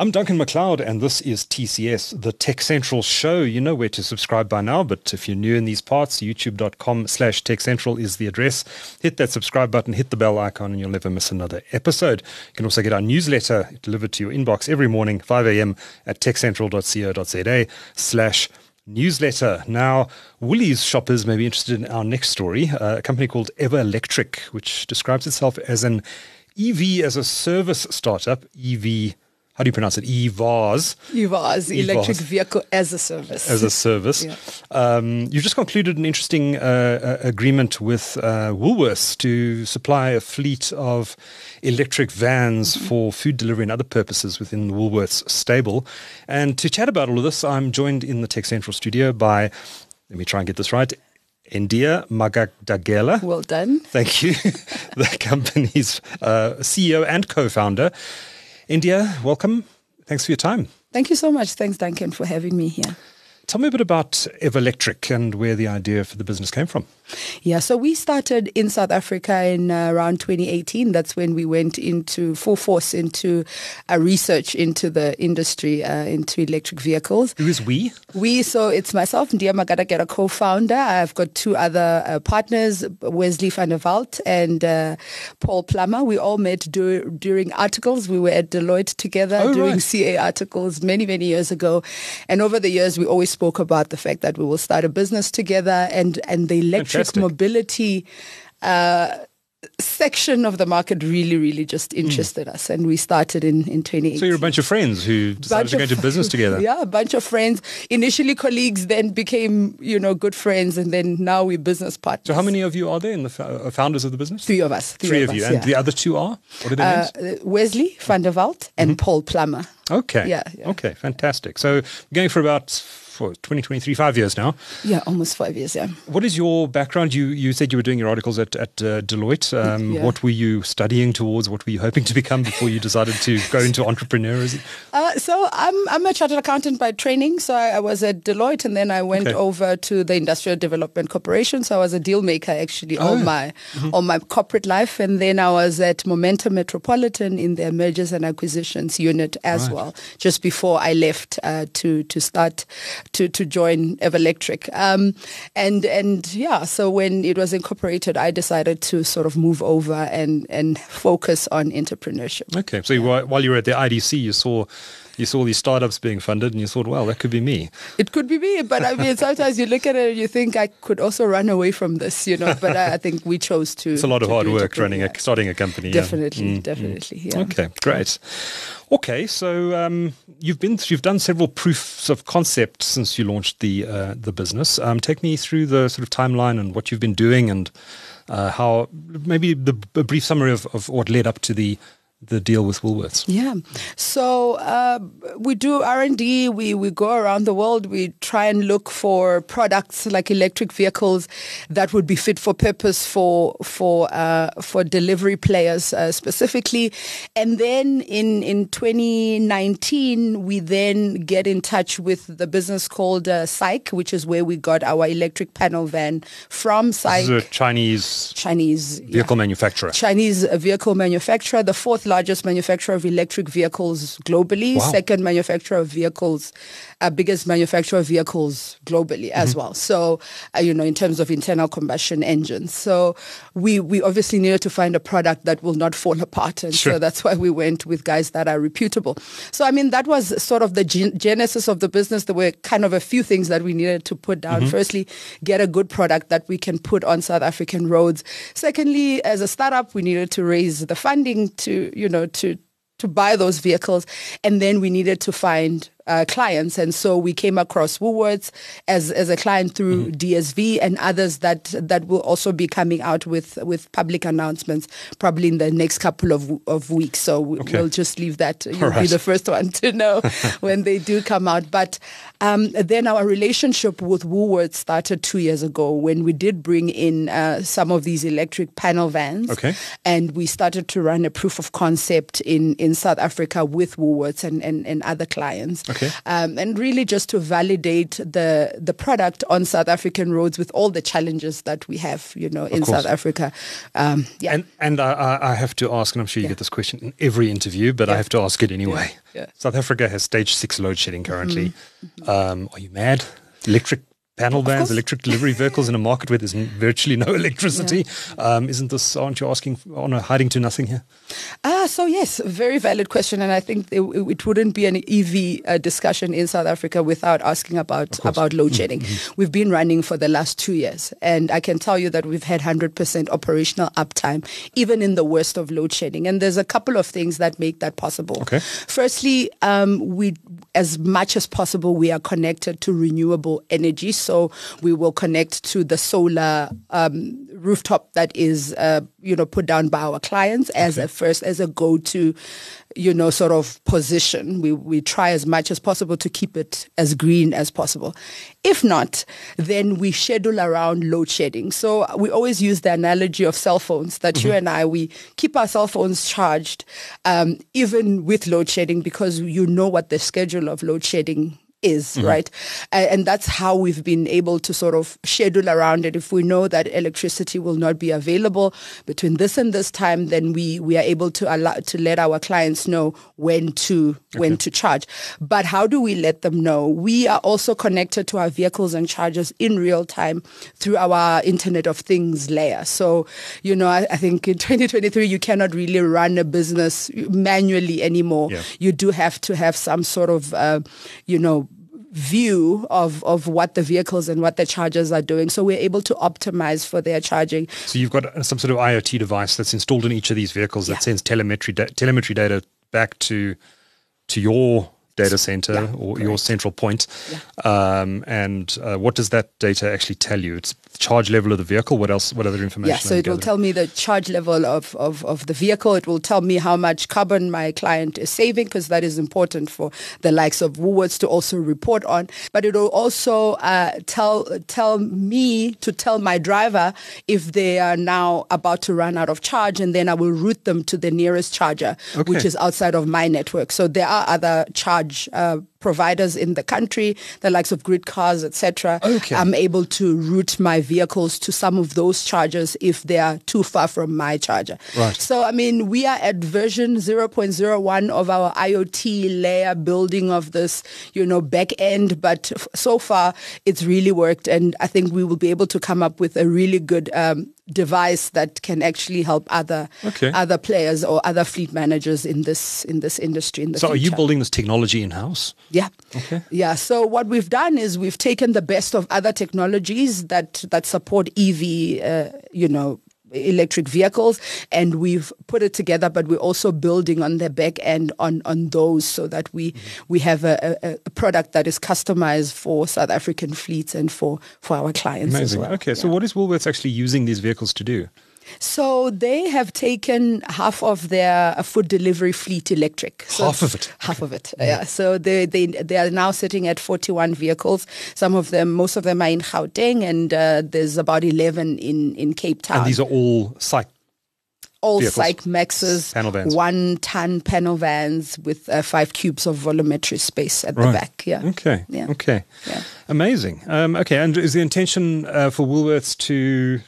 I'm Duncan McLeod, and this is TCS, the Tech Central show. You know where to subscribe by now, but if you're new in these parts, youtube.com/TechCentral is the address. Hit that subscribe button, hit the bell icon, and you'll never miss another episode. You can also get our newsletter delivered to your inbox every morning, 5 a.m. at techcentral.co.za/newsletter. Now, Woolies shoppers may be interested in our next story, a company called Ever Electric, which describes itself as an EV as a service startup. How do you pronounce it? EVAS, Electric Vehicle as a Service. As a service. Yeah. You've just concluded an interesting agreement with Woolworths to supply a fleet of electric vans for food delivery and other purposes within the Woolworths stable. And to chat about all of this, I'm joined in the Tech Central studio by, let me try and get this right, India Magadagela. Well done. Thank you. The company's CEO and co-founder. India, welcome. Thanks for your time. Thank you so much. Thanks, Duncan, for having me here. Tell me a bit about Ever Electric and where the idea for the business came from. Yeah, so we started in South Africa in around 2018. That's when we went into full force into research into the industry, into electric vehicles. Who is we? So it's myself, Ndia Magadagela, co-founder. I've got two other partners, Wesley van der Walt and Paul Plummer. We all met during articles. We were at Deloitte together doing CA articles many, many years ago. And over the years, we always spoke about the fact that we will start a business together, and the electric mobility section of the market really just interested us, and we started in 2018. So you're a bunch of friends who decided to go into business together. Yeah, a bunch of friends. Initially colleagues, then became, good friends, and then now we're business partners. So how many of you are there in the founders of the business? Three of us. Three of you. And the other two are? What are their names? Wesley van der Walt and Paul Plummer. Okay. Yeah. Okay, fantastic. So going for about 2023, 5 years now. Yeah, almost 5 years, yeah. What is your background? You said you were doing your articles at Deloitte. What were you studying towards? What were you hoping to become before you decided to go into entrepreneurism? So I'm a chartered accountant by training. So I was at Deloitte, and then I went over to the Industrial Development Corporation. So I was a deal maker actually all my corporate life. And then I was at Momentum Metropolitan in their mergers and acquisitions unit as well, just before I left to start to join Ever Electric. So when it was incorporated, I decided to sort of move over and focus on entrepreneurship. Okay. So while you were at the IDC, you saw these startups being funded and you thought, well, that could be me. It could be me, but I mean, sometimes you look at it and you think I could also run away from this, but I think we chose to. It's a lot of hard work starting a company. Definitely, yeah. Okay, great. Okay, so you've done several proofs of concept since you launched the business. Take me through the sort of timeline and what you've been doing, and how maybe a brief summary of what led up to the deal with Woolworths. Yeah. So we do R&D. We go around the world. We try and look for products like electric vehicles that would be fit for purpose for delivery players specifically. And then in 2019, we then get in touch with the business called SAIC, which is where we got our electric panel van from. SAIC. This is a Chinese vehicle manufacturer. Chinese vehicle manufacturer, the fourth largest manufacturer of electric vehicles globally, second manufacturer of vehicles, biggest manufacturer of vehicles globally as well. So, in terms of internal combustion engines. So we obviously needed to find a product that will not fall apart. And so that's why we went with guys that are reputable. So, I mean, that was sort of the genesis of the business. There were kind of a few things that we needed to put down. Firstly, get a good product that we can put on South African roads. Secondly, as a startup, we needed to raise the funding to buy those vehicles, and then we needed to find clients. And so we came across Woolworths as a client through DSV and others that will also be coming out with public announcements probably in the next couple of weeks. So we'll just leave that. You'll be the first one to know when they do come out. But then our relationship with Woolworths started 2 years ago when we did bring in some of these electric panel vans. And we started to run a proof of concept in South Africa with Woolworths and other clients. Okay. And really just to validate the product on South African roads with all the challenges that we have, in South Africa. And I have to ask, and I'm sure you get this question in every interview, but I have to ask it anyway. Yeah. South Africa has stage 6 load shedding currently. Are you mad? Electric panel vans, electric delivery vehicles in a market where there's virtually no electricity. Aren't you asking on a hiding to nothing here? So yes, very valid question. And I think it wouldn't be an EV discussion in South Africa without asking about load shedding. We've been running for the last 2 years. And I can tell you that we've had 100% operational uptime, even in the worst of load shedding. And there's a couple of things that make that possible. Okay. Firstly, we, as much as possible, we are connected to renewable energy. So we will connect to the solar rooftop that is, put down by our clients as a go-to, sort of position. We try as much as possible to keep it as green as possible. If not, then we schedule around load shedding. So we always use the analogy of cell phones that you and I, we keep our cell phones charged even with load shedding because you know what the schedule of load shedding is, right? And that's how we've been able to sort of schedule around it. If we know that electricity will not be available between this and this time, then we are able to let our clients know when to charge. But how do we let them know? We are also connected to our vehicles and chargers in real time through our Internet of Things layer. So, I think in 2023, you cannot really run a business manually anymore. Yeah. You do have to have some sort of, view of what the vehicles and what the chargers are doing. So we're able to optimize for their charging. So you've got some sort of IoT device that's installed in each of these vehicles that sends telemetry data back to your data center or your central point. And what does that data actually tell you? It's the charge level of the vehicle. What else? What other information? Yeah, so it will tell me the charge level of the vehicle. It will tell me how much carbon my client is saving, because that is important for the likes of Woolworths to also report on. But it will also tell me to tell my driver if they are now about to run out of charge, and then I will route them to the nearest charger, which is outside of my network. So there are other charge providers in the country, the likes of GridCars, etc. I'm able to route my vehicles to some of those chargers if they are too far from my charger. Right. So, we are at version 0.01 of our IoT layer building of this, back end. But so far, it's really worked. And I think we will be able to come up with a really good device that can actually help other players or other fleet managers in this industry. So are you building this technology in-house? Yeah. Okay. Yeah. So what we've done is we've taken the best of other technologies that support EV, electric vehicles, and we've put it together, but we're also building on the back end on those so that we have a product that is customized for South African fleets and for our clients. Amazing. As well. Okay. So what is Woolworths actually using these vehicles to do? So they have taken half of their food delivery fleet electric. So half of it? Half of it, yeah. So they are now sitting at 41 vehicles. Most of them are in Gauteng, and there's about 11 in Cape Town. And these are all SAIC SAIC Maxes, 1-ton panel vans with 5 cubes of volumetry space at the back. Yeah. Okay. Yeah. Okay. Yeah. Amazing. Okay. And is the intention for Woolworths to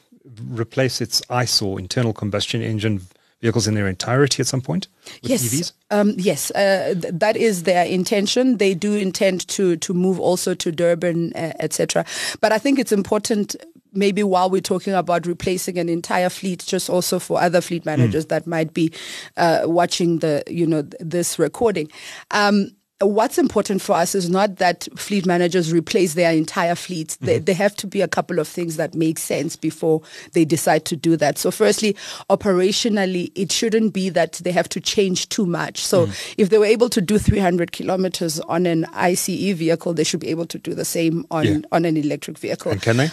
replace its ICE or internal combustion engine vehicles in their entirety at some point with EVs? Yes, that is their intention. They do intend to move also to Durban, etc. But I think it's important, maybe while we're talking about replacing an entire fleet, just also for other fleet managers that might be watching this recording. What's important for us is not that fleet managers replace their entire fleet. There have to be a couple of things that make sense before they decide to do that. So firstly, operationally, it shouldn't be that they have to change too much. So if they were able to do 300 kilometers on an ICE vehicle, they should be able to do the same on an electric vehicle. And can they?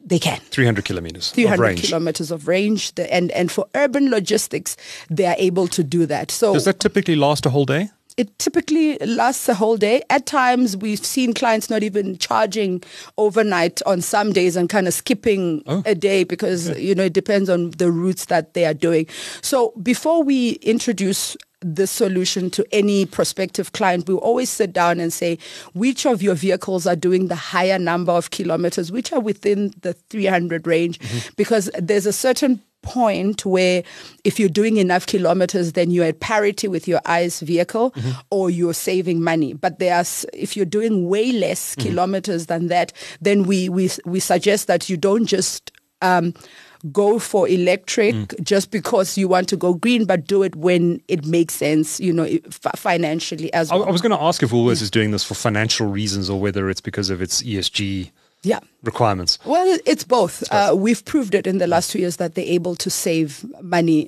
They can. 300 kilometers 300 of range. kilometers of range. And for urban logistics, they are able to do that. So does that typically last a whole day? It typically lasts a whole day. At times, we've seen clients not even charging overnight on some days and kind of skipping a day because, it depends on the routes that they are doing. So before we introduce this solution to any prospective client, we always sit down and say, which of your vehicles are doing the higher number of kilometers, which are within the 300 range, because there's a certain point where if you're doing enough kilometers, then you're at parity with your ICE vehicle or you're saving money. But if you're doing way less kilometers than that, then we suggest that you don't just go for electric just because you want to go green, but do it when it makes sense, financially as well. I was going to ask if Woolworths is doing this for financial reasons or whether it's because of its ESG requirements. Well, it's both. We've proved it in the last 2 years that they're able to save money,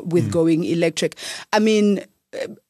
with going electric. I mean,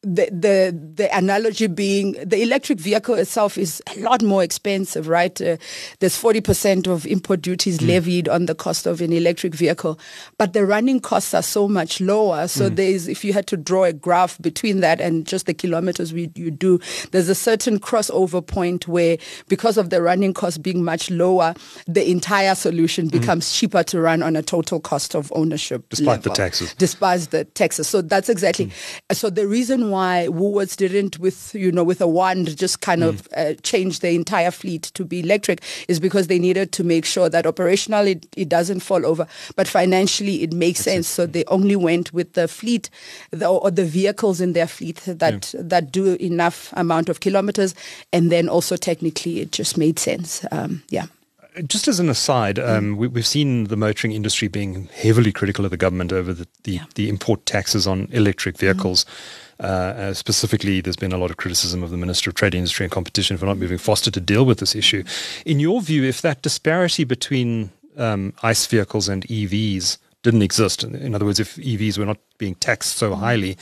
the analogy being the electric vehicle itself is a lot more expensive, right? There's 40% of import duties levied on the cost of an electric vehicle, but the running costs are so much lower. So if you had to draw a graph between that and just the kilometers you do, there's a certain crossover point where, because of the running cost being much lower, the entire solution becomes cheaper to run on a total cost of ownership Despite level. Despite the taxes. So that's exactly. So the reason why Woolworths didn't with a wand just kind of change the entire fleet to be electric is because they needed to make sure that operationally it doesn't fall over, but financially it makes sense. So they only went with the fleet or the vehicles in their fleet that do enough amount of kilometers, and then also technically it just made sense. Just as an aside, we've seen the motoring industry being heavily critical of the government over the import taxes on electric vehicles. Specifically, there's been a lot of criticism of the Minister of Trade, Industry and Competition for not moving faster to deal with this issue. In your view, if that disparity between ICE vehicles and EVs didn't exist, in other words, if EVs were not being taxed so highly,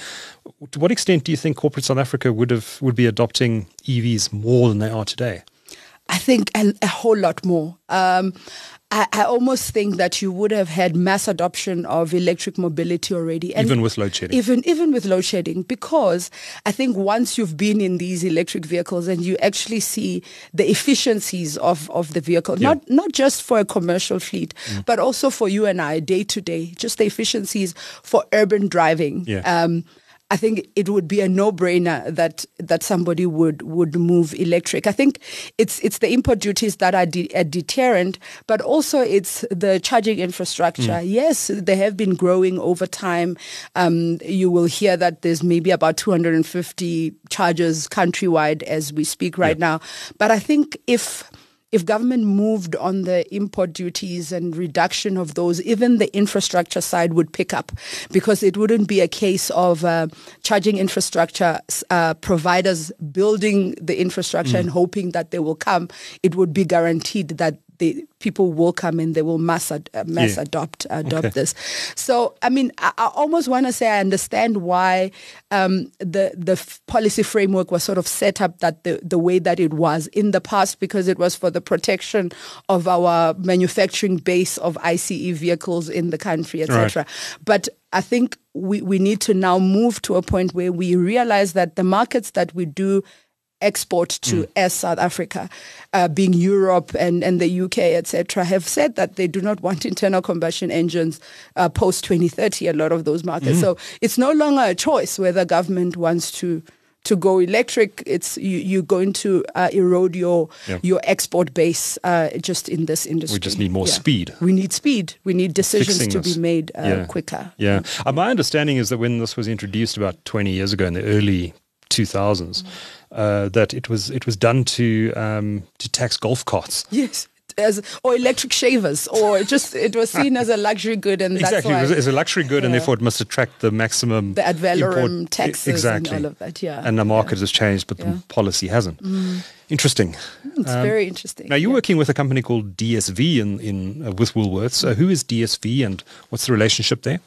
to what extent do you think corporate South Africa would be adopting EVs more than they are today? I think a whole lot more. I almost think that you would have had mass adoption of electric mobility already. And even with load shedding? Even with load shedding, because I think once you've been in these electric vehicles and you actually see the efficiencies of the vehicle, not just for a commercial fleet, but also for you and I day to day, just the efficiencies for urban driving. I think it would be a no-brainer that somebody would move electric. I think it's the import duties that are a deterrent, but also it's the charging infrastructure. Yes, they have been growing over time. You will hear that there's maybe about 250 chargers countrywide as we speak right now. But I think if government moved on the import duties and reduction of those, even the infrastructure side would pick up, because it wouldn't be a case of charging infrastructure providers building the infrastructure and hoping that they will come. It would be guaranteed that the people will come and they will mass adopt this. So, I mean, I almost want to say I understand why the policy framework was sort of set up that the way that it was in the past, because it was for the protection of our manufacturing base of ICE vehicles in the country, etc. But I think we need to now move to a point where we realize that the markets that we do export to as South Africa, being Europe and the UK, etc., have said that they do not want internal combustion engines post 2030, a lot of those markets. So it's no longer a choice whether government wants to go electric. It's you're going to erode your export base just in this industry. We just need more speed. We need speed. We need decisions to be made quicker. My understanding is that when this was introduced about 20 years ago in the early 2000s, that it was done to tax golf carts. Yes. Or electric shavers, or just it was seen as a luxury good, and exactly, that's why it was a luxury good, and therefore it must attract the maximum ad valorem taxes and all of that. And the market has changed, but the policy hasn't. Interesting. It's very interesting. Now you're working with a company called DSV with Woolworths. Who is DSV, and what's the relationship there?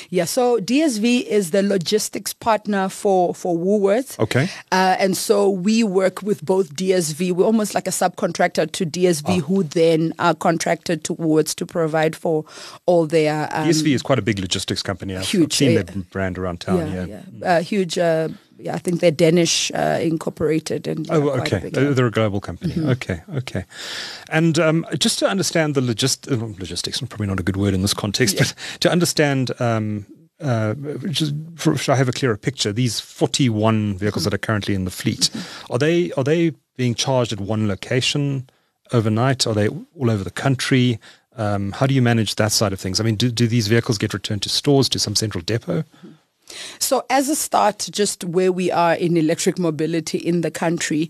Yeah, so DSV is the logistics partner for Woolworths. Okay. And so we work with both DSV. We're almost like a subcontractor to DSV, who then are contracted to Woolworths to provide for all their... DSV is quite a big logistics company. I've seen their brand around town. Huge... I think they're Danish incorporated. And they're a global company. Okay. And just to understand the logistics, probably not a good word in this context, but to understand should I have a clearer picture? These 41 vehicles that are currently in the fleet, are they being charged at one location overnight? Are they all over the country? How do you manage that side of things? I mean, do these vehicles get returned to stores, to some central depot? So as a start, just where we are in electric mobility in the country,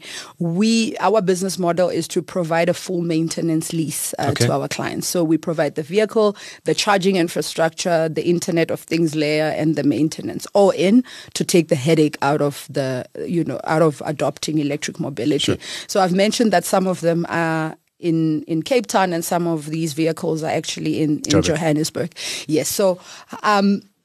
our business model is to provide a full maintenance lease to our clients. So we provide the vehicle, the charging infrastructure, the Internet of Things layer, and the maintenance, all in to take the headache out of out of adopting electric mobility. Sure. So I've mentioned that some of them are in Cape Town, and some of these vehicles are actually in Johannesburg. Yes. So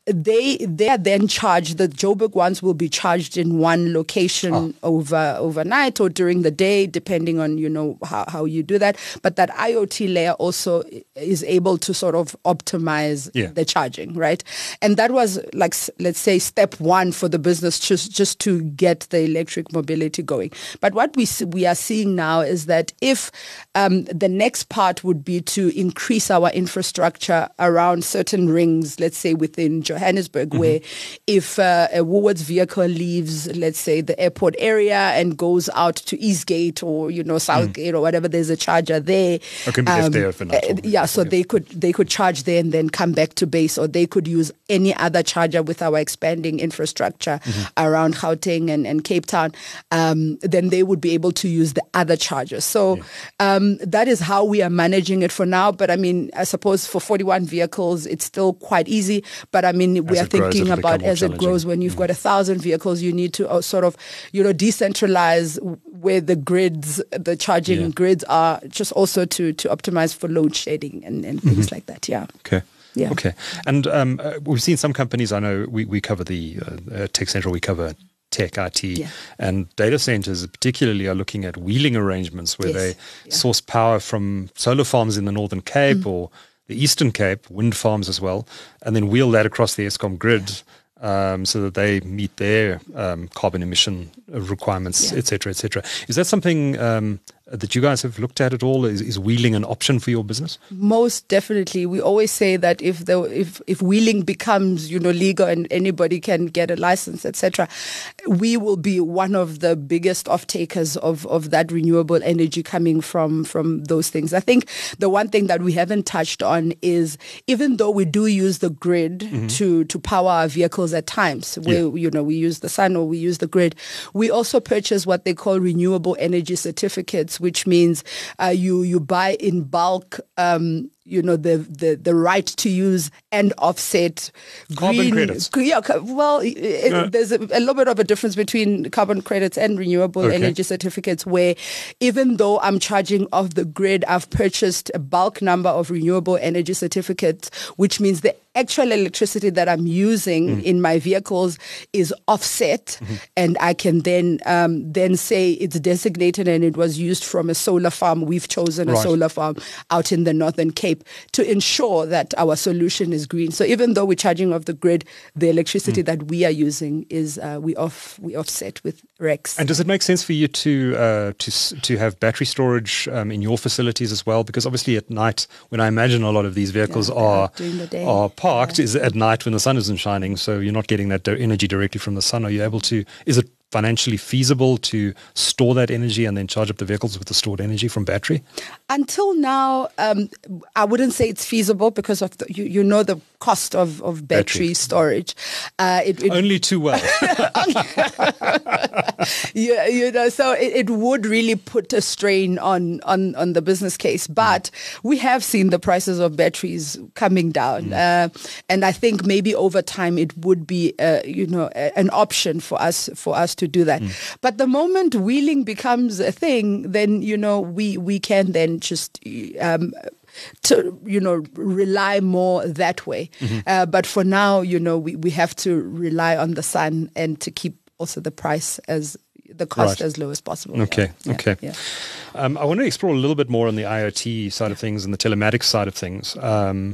they are then charged. The Joburg ones will be charged in one location overnight or during the day, depending on how you do that. But that IoT layer also is able to sort of optimize the charging, right? And that was, like, let's say, step one for the business, just to get the electric mobility going. But what we are seeing now is that if the next part would be to increase our infrastructure around certain rings, let's say within Johannesburg, where if a Woolworths vehicle leaves, let's say, the airport area and goes out to Eastgate or Southgate or whatever, there's a charger there. Or can be left there for now. So they could charge there and then come back to base, or they could use any other charger with our expanding infrastructure around Gauteng and Cape Town. Then they would be able to use the other chargers. So that is how we are managing it for now. But I mean, I suppose for 41 vehicles, it's still quite easy. But I mean, we are thinking about as it grows, when you've got 1,000 vehicles, you need to sort of, decentralize where the grids, the charging grids are, just also to optimize for load shedding and things like that. Yeah. Okay. Yeah. Okay. And we've seen some companies, I know we cover the Tech Central, we cover tech, IT, and data centers particularly are looking at wheeling arrangements where they source power from solar farms in the Northern Cape or the Eastern Cape, wind farms as well, and then wheel that across the Eskom grid so that they meet their carbon emission requirements, et cetera, et cetera. Is that something that you guys have looked at all? Is wheeling an option for your business? Most definitely. We always say that if wheeling becomes legal and anybody can get a license, etc., we will be one of the biggest off-takers of that renewable energy coming from those things. I think the one thing that we haven't touched on is, even though we do use the grid to power our vehicles at times, where we use the sun or we use the grid, we also purchase what they call renewable energy certificates, which means you buy in bulk the right to use and offset carbon credits. There's a little bit of a difference between carbon credits and renewable energy certificates, where even though I'm charging off the grid, I've purchased a bulk number of renewable energy certificates, which means the actual electricity that I'm using in my vehicles is offset, and I can then say it's designated and it was used from a solar farm. We've chosen a solar farm out in the Northern Cape to ensure that our solution is green. So even though we're charging off the grid, the electricity that we are using is we offset with RECs. And does it make sense for you to have battery storage in your facilities as well? Because obviously at night, when I imagine a lot of these vehicles are parked, is at night when the sun isn't shining, so you're not getting that energy directly from the sun. Are you able to? Is it financially feasible to store that energy and then charge up the vehicles with the stored energy from battery? Until now, I wouldn't say it's feasible because of the cost of battery storage. Only too well. So it would really put a strain on the business case. But we have seen the prices of batteries coming down, and I think maybe over time it would be an option for us to do that. But the moment wheeling becomes a thing, then we can then just rely more that way. But for now, we have to rely on the sun and to keep also the price as the cost as low as possible. Okay. I want to explore a little bit more on the IoT side of things and the telematics side of things.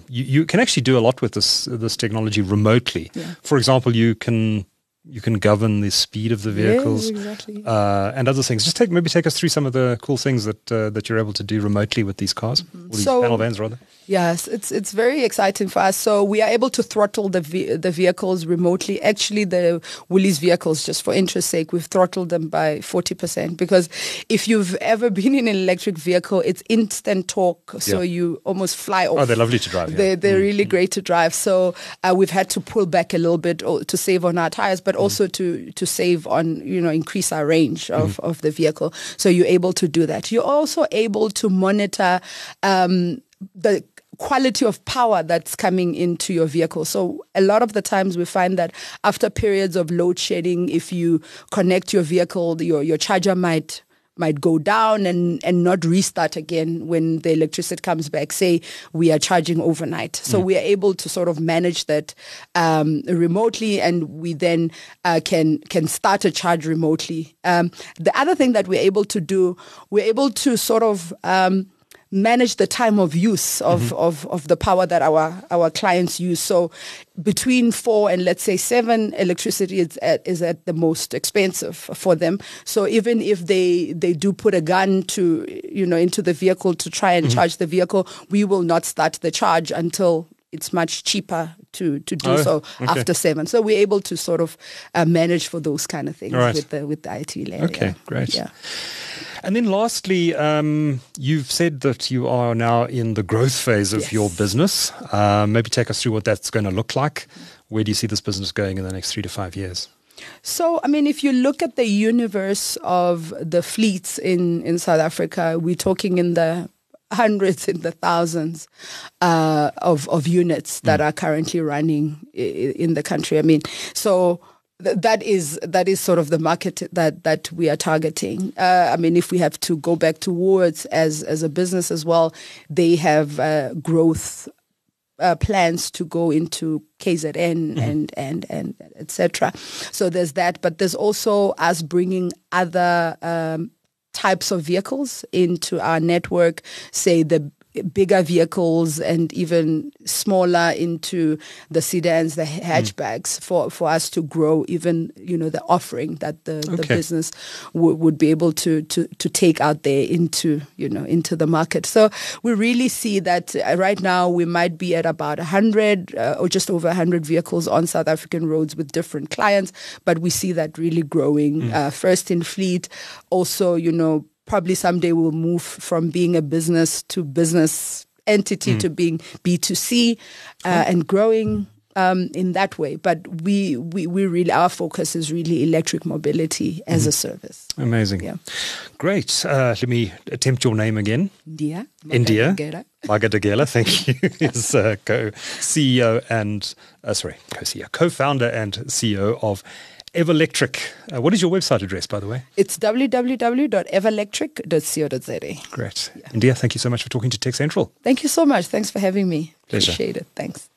You can actually do a lot with this technology remotely. For example, you can you can govern the speed of the vehicles, yes, exactly. And other things. Just maybe take us through some of the cool things that you're able to do remotely with these cars, or these panel vans rather. Yes, it's very exciting for us. So we are able to throttle the vehicles remotely. Actually, the Woolies vehicles, just for interest's sake, we've throttled them by 40%, because if you've ever been in an electric vehicle, it's instant torque, so you almost fly off. Oh, they're lovely to drive. Yeah. They're really great to drive. So we've had to pull back a little bit to save on our tires, but also to save on, increase our range of the vehicle. So you're able to do that. You're also able to monitor the quality of power that's coming into your vehicle. So a lot of the times we find that after periods of load shedding, if you connect your vehicle, your charger might go down and not restart again when the electricity comes back. Say we are charging overnight. So we are able to sort of manage that remotely, and we then can start a charge remotely. The other thing that we're able to do, we're able to sort of manage the time of use of the power that our clients use. So between 4 and let's say 7, electricity is at the most expensive for them. So even if they do put a gun to into the vehicle to try and charge the vehicle, we will not start the charge until it's much cheaper to do after 7. So we're able to sort of manage for those kind of things with the IT layer. Okay, great. Yeah. And then lastly, you've said that you are now in the growth phase of your business. Maybe take us through what that's going to look like. Where do you see this business going in the next 3 to 5 years? So, if you look at the universe of the fleets in South Africa, we're talking in the hundreds, in the thousands of units that are currently running in the country. So that is sort of the market that we are targeting. If we have to go back towards as a business as well, they have growth plans to go into KZN and etc. So there's that, but there's also us bringing other types of vehicles into our network, say the bigger vehicles and even smaller into the sedans, the hatchbacks, for us to grow even, the offering that the business would be able to take out there into the market. So we really see that right now we might be at about 100 or just over 100 vehicles on South African roads with different clients, but we see that really growing, first in fleet, also, probably someday we'll move from being a business to business entity to being B2C and growing in that way. But we really, our focus is really electric mobility as a service. Amazing. Yeah. Great. Let me attempt your name again. India. Magadagela, thank you. Is co-CEO and, co-founder and CEO of Everlectric. What is your website address, by the way? It's www.everlectric.co.za. Great. Yeah. India, thank you so much for talking to Tech Central. Thank you so much. Thanks for having me. Pleasure. Appreciate it. Thanks.